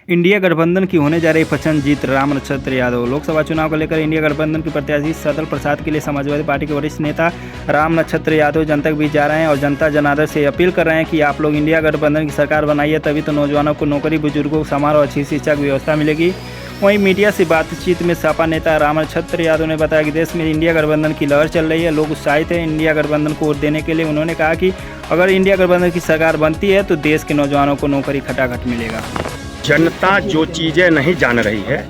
India गठबंधन की होने जा रही प्रचंड जीत। रामनक्षत्र यादव। लोकसभा चुनाव को लेकर इंडिया गठबंधन के प्रत्याशी सदल प्रसाद के लिए समाजवादी पार्टी के वरिष्ठ नेता रामनक्षत्र यादव जनता के बीच जा रहे हैं और जनता जनार्दन से अपील कर रहे हैं कि आप लोग इंडिया गठबंधन की सरकार बनाइए, तभी तो नौजवानों को नौकरी, बुजुर्गों को समारोह और अच्छी शिक्षा की व्यवस्था मिलेगी। वहीं मीडिया से बातचीत में सपा नेता रामनक्षत्र यादव ने बताया कि देश में इंडिया गठबंधन की लहर चल रही है, लोग उत्साहित हैं इंडिया गठबंधन को वोट देने के लिए। उन्होंने कहा कि अगर इंडिया गठबंधन की सरकार बनती है तो देश के नौजवानों को नौकरी खटाखट मिलेगा। जनता जो चीज़ें नहीं जान रही है,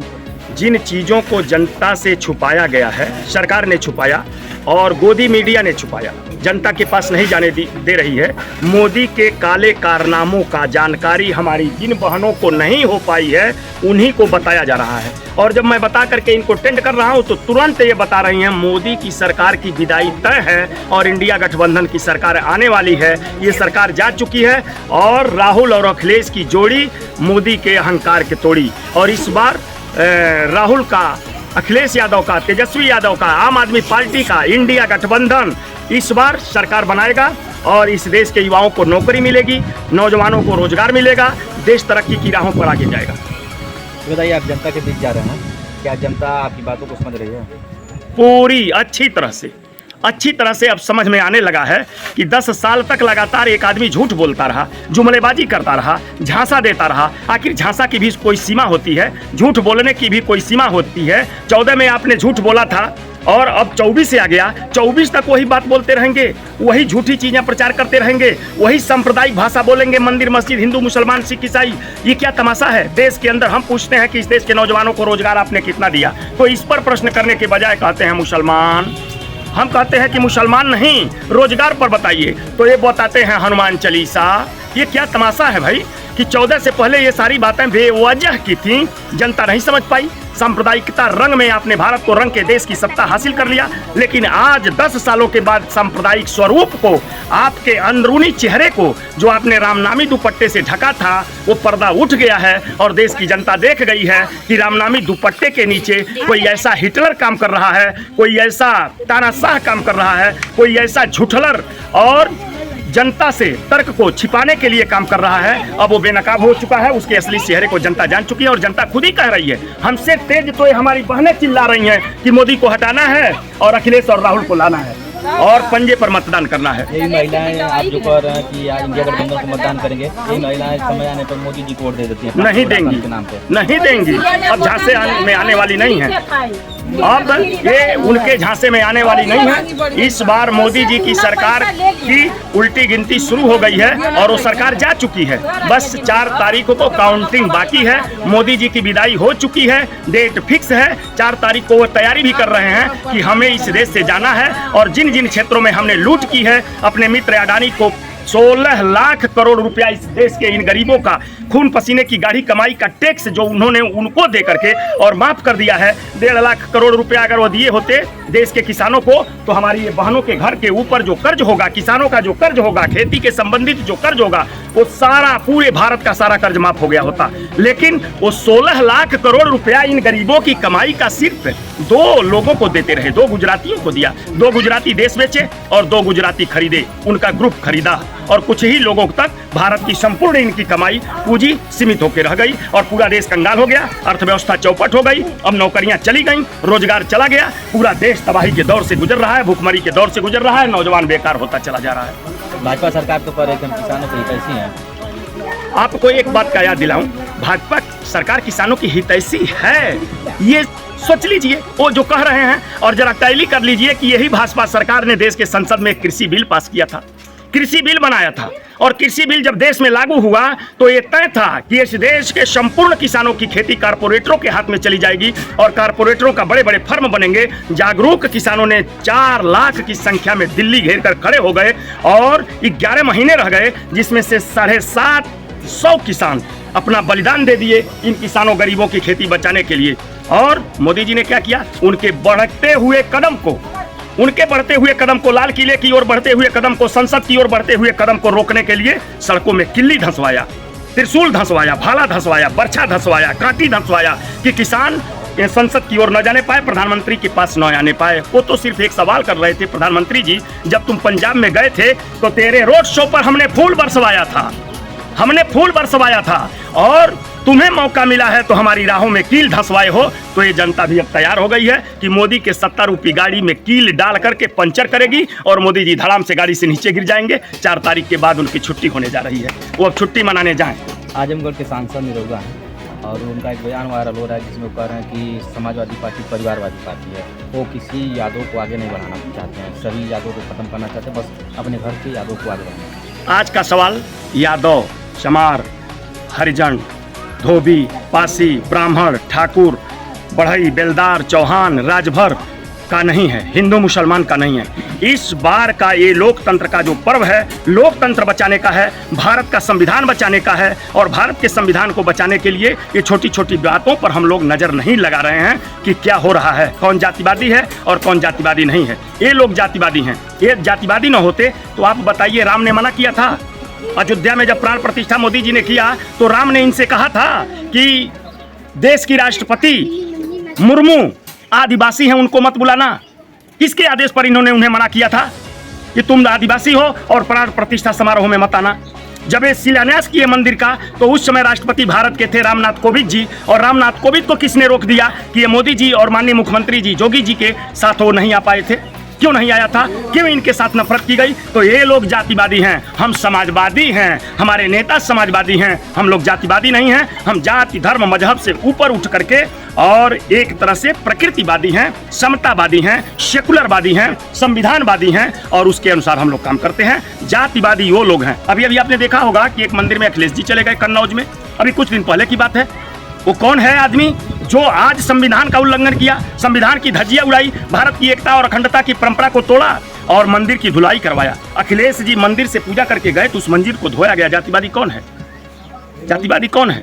जिन चीज़ों को जनता से छुपाया गया है, सरकार ने छुपाया और गोदी मीडिया ने छुपाया, जनता के पास नहीं जाने दे रही है। मोदी के काले कारनामों का जानकारी हमारी जिन बहनों को नहीं हो पाई है, उन्हीं को बताया जा रहा है। और जब मैं बता करके इनको टेंड कर रहा हूं तो तुरंत ये बता रही हैं मोदी की सरकार की विदाई तय है और इंडिया गठबंधन की सरकार आने वाली है। ये सरकार जा चुकी है और राहुल और अखिलेश की जोड़ी मोदी के अहंकार के तोड़ी। और इस बार राहुल का, अखिलेश यादव का, तेजस्वी यादव का, आम आदमी पार्टी का इंडिया गठबंधन इस बार सरकार बनाएगा और इस देश के युवाओं को नौकरी मिलेगी, नौजवानों को रोजगार मिलेगा, देश तरक्की की राहों पर आगे जाएगा। बताइए, आप जनता के बीच जा रहे हैं, क्या जनता आपकी बातों को समझ रही है? पूरी अच्छी तरह से अब समझ में आने लगा है कि 10 साल तक लगातार एक आदमी झूठ बोलता रहा, जुमलेबाजी करता रहा, झांसा देता रहा। आखिर झांसा की भी कोई सीमा होती है, झूठ बोलने की भी कोई सीमा होती है। 14 में आपने झूठ बोला था और अब 24 से आ गया, 24 तक वही बात बोलते रहेंगे, वही झूठी चीज़ें प्रचार करते रहेंगे, वही सांप्रदायिक भाषा बोलेंगे, मंदिर मस्जिद, हिंदू मुसलमान सिख ईसाई। ये क्या तमाशा है देश के अंदर? हम पूछते हैं कि इस देश के नौजवानों को रोजगार आपने कितना दिया, तो इस पर प्रश्न करने के बजाय कहते हैं मुसलमान। हम कहते हैं कि मुसलमान नहीं, रोजगार पर बताइए, तो ये बताते हैं हनुमान चालीसा। ये क्या तमाशा है भाई कि 14 से पहले ये सारी बातें बेवजह की थी, जनता नहीं समझ पाई। सांप्रदायिकता रंग में आपने भारत को रंग के देश की सत्ता हासिल कर लिया, लेकिन आज 10 सालों के बाद सांप्रदायिक स्वरूप को, आपके अंदरूनी चेहरे को जो आपने रामनामी दुपट्टे से ढका था, वो पर्दा उठ गया है और देश की जनता देख गई है कि रामनामी दुपट्टे के नीचे कोई ऐसा हिटलर काम कर रहा है, कोई ऐसा तानाशाह काम कर रहा है, कोई ऐसा झूठलर और जनता से तर्क को छिपाने के लिए काम कर रहा है। अब वो बेनकाब हो चुका है, उसके असली चेहरे को जनता जान चुकी है और जनता खुद ही कह रही है। हमसे तेज तो ये हमारी बहनें चिल्ला रही हैं कि मोदी को हटाना है और अखिलेश और राहुल को लाना है और पंजे पर मतदान करना है। यही महिलाएं आप जो कह रहे हैं कि इंडिया गठबंधन को मतदान करेंगे, यही महिलाएं समय आने पर मोदी जी को वोट दे देती हैं। नहीं देंगी, नहीं देंगी। अब झांसे में आने वाली नहीं है, अब ये उनके झांसे में आने वाली नहीं है। इस बार मोदी जी की सरकार की उल्टी गिनती शुरू हो गई है और वो सरकार जा चुकी है। बस 4 तारीख को काउंटिंग बाकी है। मोदी जी की विदाई हो चुकी है, डेट फिक्स है। 4 तारीख को वो तैयारी भी कर रहे हैं कि हमें इस देश से जाना है और जिन जिन क्षेत्रों में हमने लूट की है, अपने मित्र अडानी को 16 लाख करोड़ रुपया इस देश के इन गरीबों का खून पसीने की गाढ़ी कमाई का टैक्स जो उन्होंने उनको दे करके और माफ कर दिया है। 1.5 लाख करोड़ रुपया अगर वो दिए होते देश के किसानों को, तो हमारी ये बहनों के घर के ऊपर जो कर्ज होगा, किसानों का जो कर्ज होगा, खेती के संबंधित जो कर्ज होगा, वो सारा, पूरे भारत का सारा कर्ज माफ हो गया होता। लेकिन वो 16 लाख करोड़ रुपया इन गरीबों की कमाई का सिर्फ 2 लोगों को देते रहे, 2 गुजरातियों को दिया। 2 गुजराती देश बेचे और 2 गुजराती खरीदे, उनका ग्रुप खरीदा और कुछ ही लोगों तक भारत की संपूर्ण इनकी कमाई, पूंजी सीमित होकर रह गई और पूरा देश कंगाल हो गया, अर्थव्यवस्था चौपट हो गई। अब नौकरियां चली गई, रोजगार चला गया, पूरा देश तबाही के दौर से गुजर रहा है, भूखमरी के दौर से गुजर रहा है, नौजवान बेकार होता चला जा रहा है। भाजपा सरकार तो पर एकदम किसानों की हितैषी है। आपको एक बात का याद दिलाऊं, भाजपा सरकार किसानों की हितैषी है, ये सोच लीजिए वो जो कह रहे हैं। और जरा टैली कर लीजिए कि यही भाजपा सरकार ने देश के संसद में कृषि बिल पास किया था, कृषि बिल बनाया था और कृषि बिल जब देश में लागू हुआ तो ये तय था कि इस देश के संपूर्ण किसानों की खेती कारपोरेटरों के हाथ में चली जाएगी और कारपोरेटरों का बड़े बड़े फर्म बनेंगे। जागरूक किसानों ने 4 लाख की संख्या में दिल्ली घेर कर खड़े हो गए और 11 महीने रह गए, जिसमें से 750 किसान अपना बलिदान दे दिए इन किसानों गरीबों की खेती बचाने के लिए। और मोदी जी ने क्या किया? उनके बढ़ते हुए कदम को, लाल किले की ओर बढ़ते हुए कदम को, संसद की ओर बढ़ते हुए कदम को रोकने के लिए सड़कों में किल्ली धंसवाया, त्रिशूल धंसवाया, भाला धंसवाया, बर्छा धंसवाया, कांटी धंसवाया कि किसान संसद की ओर न जाने पाए, प्रधानमंत्री के पास न आने पाए। वो तो सिर्फ एक सवाल कर रहे थे, प्रधानमंत्री जी जब तुम पंजाब में गए थे तो तेरे रोड शो पर हमने फूल बरसवाया था, हमने फूल बरसवाया था और तुम्हें मौका मिला है तो हमारी राहों में कील धसवाए हो। तो ये जनता भी अब तैयार हो गई है कि मोदी के 70 रुपये गाड़ी में कील डाल करके पंचर करेगी और मोदी जी धड़ाम से गाड़ी से नीचे गिर जाएंगे। 4 तारीख के बाद उनकी छुट्टी होने जा रही है, वो अब छुट्टी मनाने जाएं। आजमगढ़ के सांसद निरहुआ हैं और उनका एक बयान वायरल हो रहा है जिसमें वो कह रहे हैं कि समाजवादी पार्टी परिवारवादी पार्टी है, वो किसी यादव को आगे नहीं बढ़ाना चाहते हैं, सभी यादव को खत्म करना चाहते हैं, बस अपने घर के यादव को आगे बढ़ाना। आज का सवाल यादव, चमार, हरिजन, धोबी, पासी, ब्राह्मण, ठाकुर, बढ़ई, बेलदार, चौहान, राजभर का नहीं है, हिंदू मुसलमान का नहीं है। इस बार का ये लोकतंत्र का जो पर्व है, लोकतंत्र बचाने का है, भारत का संविधान बचाने का है। और भारत के संविधान को बचाने के लिए ये छोटी छोटी बातों पर हम लोग नज़र नहीं लगा रहे हैं कि क्या हो रहा है, कौन जातिवादी है और कौन जातिवादी नहीं है। ये लोग जातिवादी हैं। ये जातिवादी न होते तो आप बताइए, राम ने मना किया था अयोध्या में जब प्राण प्रतिष्ठा मोदी जी ने किया तो राम ने इनसे कहा था कि देश की राष्ट्रपति मुर्मू आदिवासी हैं, उनको मत बुलाना। किसके आदेश पर इन्होंने उन्हें मना किया था कि तुम आदिवासी हो और प्राण प्रतिष्ठा समारोह में मत आना। जब ये शिलान्यास किए मंदिर का तो उस समय राष्ट्रपति भारत के थे रामनाथ कोविंद जी, और रामनाथ कोविंद को किसने रोक दिया कि ये मोदी जी और माननीय मुख्यमंत्री जी जोगी जी के साथ वो नहीं आ पाए थे। क्यों नहीं आया था, क्यों इनके साथ नफरत की गई? तो ये लोग जातिवादी हैं, हम समाजवादी हैं, हमारे नेता समाजवादी हैं, हम लोग जातिवादी नहीं हैं। हम जाति धर्म मजहब से ऊपर उठ करके और एक तरह से प्रकृतिवादी हैं, समतावादी हैं, सेकुलरवादी हैं, संविधानवादी हैं और उसके अनुसार हम लोग काम करते हैं। जातिवादी वो लोग हैं। अभी आपने देखा होगा कि एक मंदिर में अखिलेश जी चले गए कन्नौज में, अभी कुछ दिन पहले की बात है। वो कौन है आदमी जो आज संविधान का उल्लंघन किया, संविधान की धज्जियां उड़ाई, भारत की एकता और अखंडता की परंपरा को तोड़ा और मंदिर की धुलाई करवाया। अखिलेश जी मंदिर से पूजा करके गए तो उस मंदिर को धोया गया। जातिवादी कौन है? जातिवादी कौन है?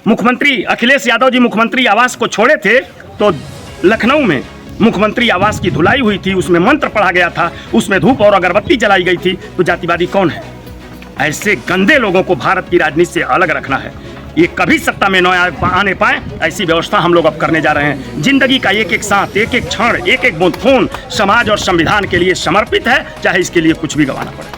मुख्यमंत्री अखिलेश यादव जी मुख्यमंत्री आवास को छोड़े थे तो लखनऊ में मुख्यमंत्री आवास की धुलाई हुई थी, उसमें मंत्र पढ़ा गया था, उसमें धूप और अगरबत्ती जलाई गई थी। तो जातिवादी कौन है? ऐसे गंदे लोगों को भारत की राजनीति से अलग रखना है। ये कभी सत्ता में न आने पाए, ऐसी व्यवस्था हम लोग अब करने जा रहे हैं। जिंदगी का एक एक सांस, एक एक क्षण, एक एक बूंद खून समाज और संविधान के लिए समर्पित है, चाहे इसके लिए कुछ भी गंवाना पड़े।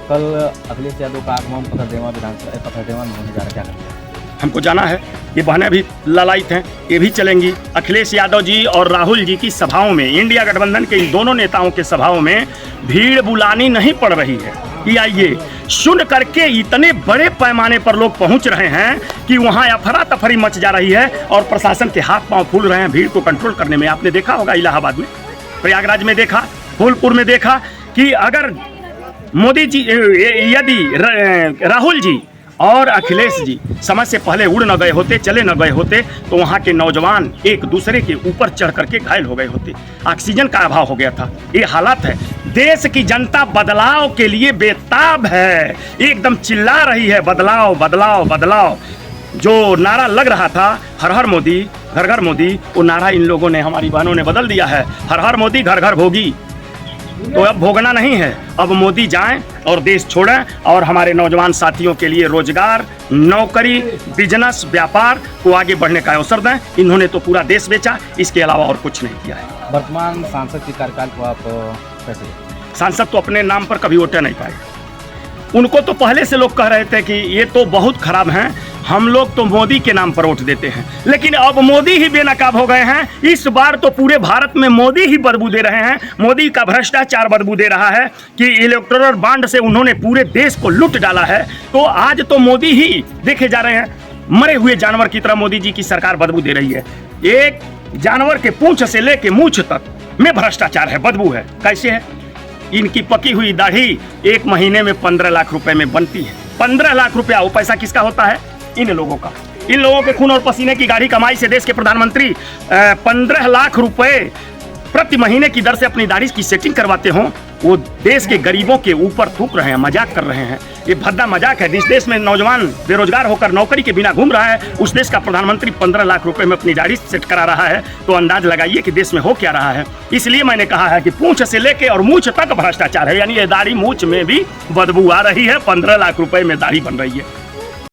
कल अखिलेश यादव का आगमन पथरदेवा विधानसभा पथरदेवा में होने जा रहा है, क्या करना है? हमको जाना है, ये बहनें भी लालायित हैं, ये भी चलेंगी। अखिलेश यादव जी और राहुल जी की सभाओं में, इंडिया गठबंधन के इन दोनों नेताओं के सभाओं में भीड़ बुलानी नहीं पड़ रही है कि आइए। सुन करके इतने बड़े पैमाने पर लोग पहुंच रहे हैं कि वहां अफरा तफरी मच जा रही है और प्रशासन के हाथ पांव फूल रहे हैं भीड़ को कंट्रोल करने में। आपने देखा होगा इलाहाबाद में, प्रयागराज में देखा, फूलपुर में देखा कि अगर मोदी जी यदि राहुल जी और अखिलेश जी समय से पहले उड़ न गए होते, चले न गए होते, तो वहाँ के नौजवान एक दूसरे के ऊपर चढ़ करके घायल हो गए होते। ऑक्सीजन का अभाव हो गया था। ये हालात है। देश की जनता बदलाव के लिए बेताब है, एकदम चिल्ला रही है बदलाव बदलाव बदलाव। जो नारा लग रहा था हर हर मोदी घर घर मोदी, वो नारा इन लोगों ने, हमारी बहनों ने बदल दिया है। हर हर मोदी घर घर भोगी। तो अब भोगना नहीं है, अब मोदी जाएं और देश छोड़ें और हमारे नौजवान साथियों के लिए रोजगार, नौकरी, बिजनेस, व्यापार को आगे बढ़ने का अवसर दें। इन्होंने तो पूरा देश बेचा, इसके अलावा और कुछ नहीं किया है। वर्तमान सांसद के कार्यकाल को आप कैसे? सांसद तो अपने नाम पर कभी वोटे नहीं पाए। उनको तो पहले से लोग कह रहे थे कि ये तो बहुत खराब हैं, हम लोग तो मोदी के नाम पर वोट देते हैं। लेकिन अब मोदी ही बेनकाब हो गए हैं। इस बार तो पूरे भारत में मोदी ही बदबू दे रहे हैं। मोदी का भ्रष्टाचार बदबू दे रहा है कि इलेक्टोरल बॉन्ड से उन्होंने पूरे देश को लूट डाला है। तो आज तो मोदी ही देखे जा रहे हैं, मरे हुए जानवर की तरह मोदी जी की सरकार बदबू दे रही है। एक जानवर के पूंछ से लेके मूंछ तक में भ्रष्टाचार है, बदबू है। कैसे है? इनकी पकी हुई दाढ़ी 1 महीने में 15 लाख रुपए में बनती है। 15 लाख रुपया। वो पैसा किसका होता है? इन लोगों का। इन लोगों के खून और पसीने की गाढ़ी कमाई से देश के प्रधानमंत्री 15 लाख रुपए प्रति महीने की दर से अपनी दाढ़ी की सेटिंग करवाते हों। वो देश के गरीबों के ऊपर थूक रहे हैं, मजाक कर रहे हैं। ये भद्दा मजाक है। जिस देश में नौजवान बेरोजगार होकर नौकरी के बिना घूम रहा है, उस देश का प्रधानमंत्री 15 लाख रुपए में अपनी दाढ़ी सेट करा रहा है, तो अंदाज लगाइए कि देश में हो क्या रहा है। इसलिए मैंने कहा है कि पूंछ से लेके और मूंछ तक भ्रष्टाचार है, यानी ये दाढ़ी मूंछ में भी बदबू आ रही है। 15 लाख रुपए में दाढ़ी बन रही है।